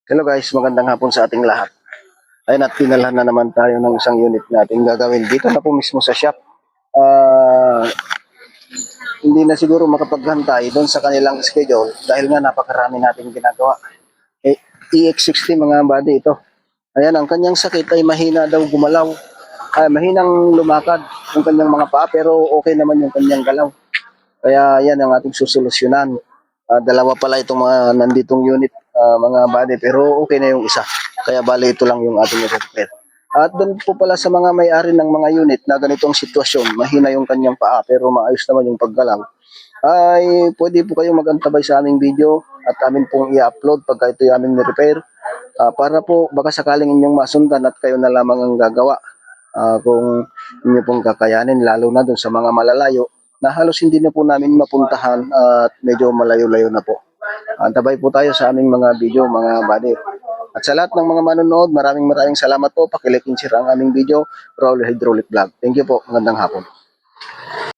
Hello guys, magandang hapon sa ating lahat. Ayun at pinalhan na naman tayo ng isang unit natin gagawin dito na po mismo sa shop. Hindi na siguro makapaghantay doon sa kanilang schedule dahil nga napakarami nating ginagawa. EX60 mga buddy ito. Ayan, ang kanyang sakit ay mahina daw gumalaw. Mahinang lumakad ang kanyang mga paa pero okay naman yung kanyang galaw. Kaya yan ang ating susolusyonan. Dalawa pala itong mga nanditong unit mga buddy pero okay na yung isa. Kaya bali ito lang yung ating i-repair. At doon po pala sa mga may-ari ng mga unit na ganitong sitwasyon, mahina yung kanyang paa pero maayos naman yung paggalaw, ay pwede po kayong mag-antabay sa aming video at amin pong i-upload pagka ito yung aming ni-repair. Para po baka sakaling inyong masundan at kayo na lamang ang gagawa. Kung inyo pong kakayanin, lalo na doon sa mga malalayo na halos hindi na po namin mapuntahan at medyo malayo-layo na po. Antabay po tayo sa aming mga video mga buddy. At sa lahat ng mga manonood, maraming salamat po. Pakilike and share ang aming video, Raul Hydraulic Vlog. Thank you po. Magandang hapon.